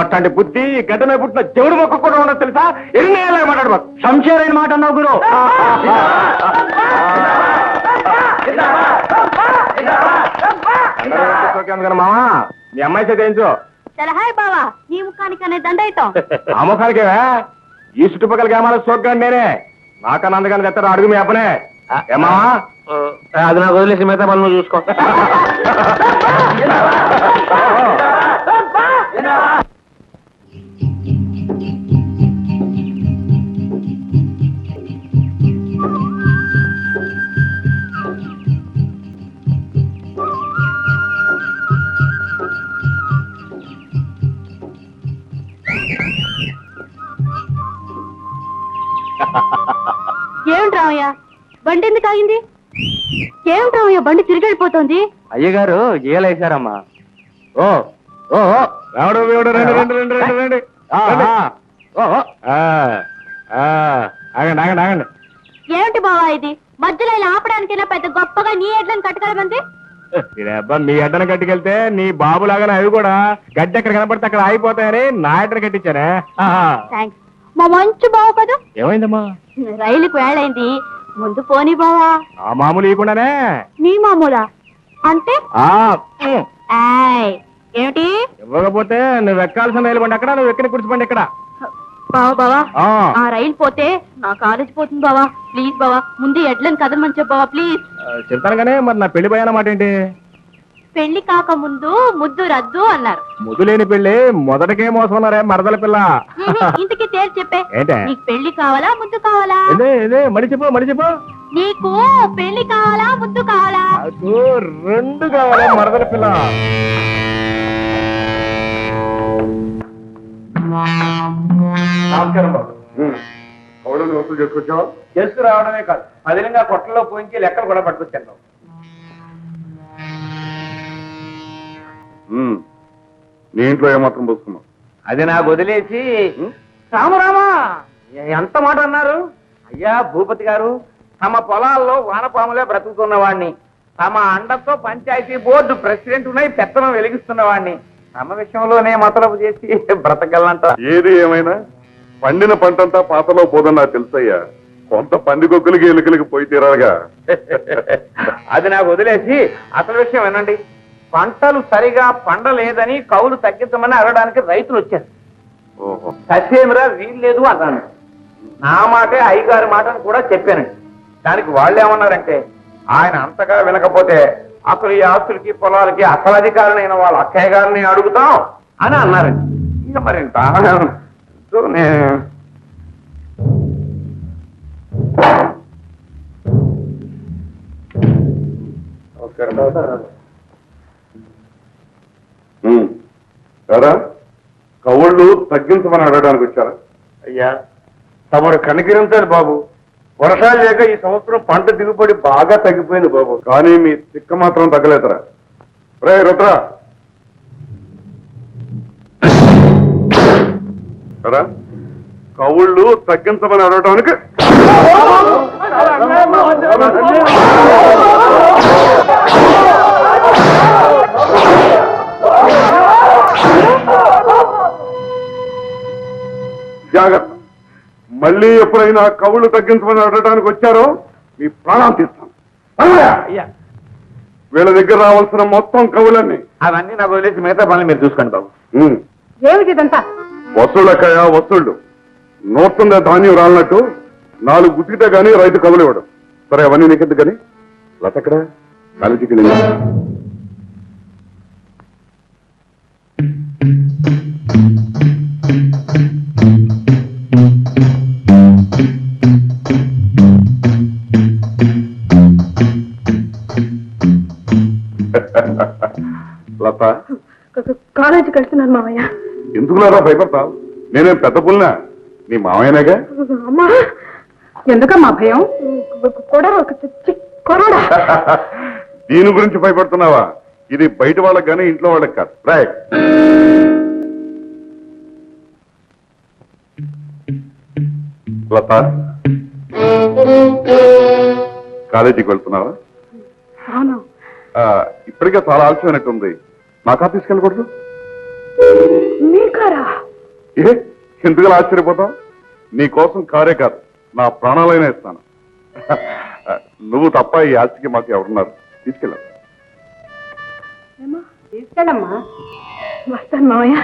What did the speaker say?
అట్లాంటి బుద్ధి గడ్డమే పుట్టిన చెవుడు మొక్క కూడా ఉండదు తెలుసా? ఎన్ని మాట్లాడు సంశయమైన మాట అన్నావు గురు. మామా మీ అమ్మాయి చేత ఏంచో హాయ్ బావా నీ ముఖానికి అనే దండయితాం ఆ ముఖానికే ఈ చుట్టుపక్కల గ్రామాల సోగ్గాను నేనే. నాకన్నా అందుకని తెస్తాడు అడుగు మీ అప్పనే. ఏమా అది నాకు వదిలేసి మిగతా పనులు నువ్వు చూసుకో. ఏమిటి రామయ్య బండి ఎందుకు ఆగింది? ఏమిటి రామయ్య బండి తిరిగి వెళ్ళిపోతుంది? అయ్యగారు ఏలేశారమ్మా. ఓ ఓ రావడం రండి రండి రండి రండి రండి. ఆగండి ఆగండి ఆగండి. ఏమిటి బావా ఇది? మధ్యలో ఇలా ఆపడానికైనా పెద్ద గొప్పగా నీ ఎడ్లను కట్టుకెళ్ళమంది? అబ్బా మీ అడ్డను కట్టుకెళ్తే నీ బాబులాగానే అవి కూడా గడ్డి ఎక్కడ కనపడితే అక్కడ ఆగిపోతాయని నా అడ్డను కట్టించానే. థ్యాంక్స్ మా మంచి బావ కదా. ఏమైందమ్మా? రైలుకు వేళైంది ముందు పోనీ బావా. ఆ మామూలు ఇవ్వకుండానే నీ మామూలా అంటే? ఆయ్ ఏమిటి? ఇవ్వకపోతే నువ్వు ఎక్కాల్సిన రైలు బండి అక్కడ, నువ్వు ఎక్కిన కుర్చీబండి ఎక్కడ? బావా బావా ఆ రైలు పోతే నా కాలేజ్ పోతుంది బావా. ప్లీజ్ బావా ముందు ఎడ్లను కదలమని చెప్పు బావా ప్లీజ్. చెప్తాను కానీ మరి నా పెళ్లి పోయానమాట ఏంటి? పెళ్లి కాక ముందు ముద్దు రద్దు అన్నారు. ముద్దు లేని పెళ్లి మొదటికే మోసం అన్నారే మరదల పిల్ల. ఇంతకీ తేల్చి చెప్పే ఏంటే? నీకు పెళ్లి కావాలా ముద్దు కావాలా? ఇదే మడి చెప్పు మడి చెప్పు. నీకు పెళ్లి కావాలా ముద్దు కావాలా? నాకు రెండు కావాలి మరదల పిల్ల. నమస్కారం బాబు. కౌలు వసూలు చేసుకొచ్చావా? చేసుకు రావడమే కాదు, పదిలంగా కొట్టలో పోయించి లెక్కలు కూడా పట్టుకొచ్చాను. నీ ఇంట్లో ఏమాత్రం పోసుకున్నావు? అది నాకు వదిలేసి రామరామా ఎంత మాట అన్నారు? అయ్యా భూపతి గారు, తమ పొలాల్లో వానపాములే బ్రతుకుతున్నవాడిని, తమ అండతో పంచాయతీ బోర్డు ప్రెసిడెంట్ ఉన్నాయి పెత్తనం వెలిగిస్తున్నవాడిని, తమ విషయంలోనే మతలబు చేసి బ్రతకగలంట. ఏది ఏమైనా పండిన పంటంతా పాతలో పోదని నాకు తెలుసయ్యా. కొంత పందికొక్కులకి ఎలుకలకి పోయి తీరాలిగా. అది నాకు వదిలేసి అసలు విషయం వినండి. పంటలు సరిగా పండలేదని కౌలు తగ్గించమని అడగడానికి రైతులు వచ్చారు. ఓహో, ససేమిరా వీల్లేదు అన్నాను. నా మాటే అయ్యగారి మాటను కూడా చెప్పానండి. దానికి వాళ్ళు ఏమన్నారంటే, ఆయన అంతగా వినకపోతే అసలు ఈ ఆస్తులకి పొలాలకి అసలు అధికారులైన వాళ్ళ అక్కయ్య గారిని అడుగుతాం అని అన్నారండి. ఇక మరి సరే, కవుళ్ళు తగ్గించమని అడగడానికి వచ్చారా? అయ్యా తమరు కనికరించాలి బాబు. వర్షాలు లేక ఈ సంవత్సరం పంట దిగుబడి బాగా తగ్గిపోయింది బాబు. కానీ మీ తిక్క మాత్రం తగ్గలేదురా. రే రుద్ర, సరే, కవుళ్ళు తగ్గించమని అడగడానికి జాగ్రత్త. మళ్ళీ ఎప్పుడైనా కవుళ్ళు తగ్గించమని అడగడానికి వచ్చారో మీ ప్రాణాలు తీస్తాను. అయ్యా వీళ్ళ దగ్గర రావాల్సిన మొత్తం కవులన్నీ అవన్నీ నాకు వదిలేసి మిగతా పనులు మీరు చూసుకోండి బాబు. ఏమిటిదంతా? వసూళ్ళక్కయ్యా వసూళ్ళు. నోట్టుందే ధాన్యం రాలన్నట్టు 4 గుర్తితే గానీ రైతు కవులు ఇవ్వడం. సరే, అవన్నీ నీకెందుకు కానీ లతక్కడ కాలేజీకి వెళ్ళింది. లత, కాలేజీకి వెళ్తున్నాను మామయ్య. ఎందుకు లారా భయపడతావు? నేనేం పెద్ద పుల్నా, నీ మామయ్యనేగా. అమ్మా ఎందుకమ్మా భయం? దీని గురించి భయపడుతున్నావా? ఇది బయట వాళ్ళకి కానీ ఇంట్లో వాళ్ళకి కాదు. రాయ్, లత, కాలేజీకి వెళ్తున్నావా? అవును. ఇప్పటికే చాలా ఆలస్యమైనట్టుంది. నా కార్ తీసుకెళ్ళకూడదు? మీ కారా? ఏ ఎందుకు ఆశ్చర్యపోతాం? నీ కోసం కారే కాదు, నా ప్రాణాలైనా ఇస్తాను. నువ్వు తప్ప ఈ ఆస్తికి మాకు ఎవరున్నారు? తీసుకెళ్ళాను. తీసుకెళ్ళమ్మా. వస్తాను మావయ్య.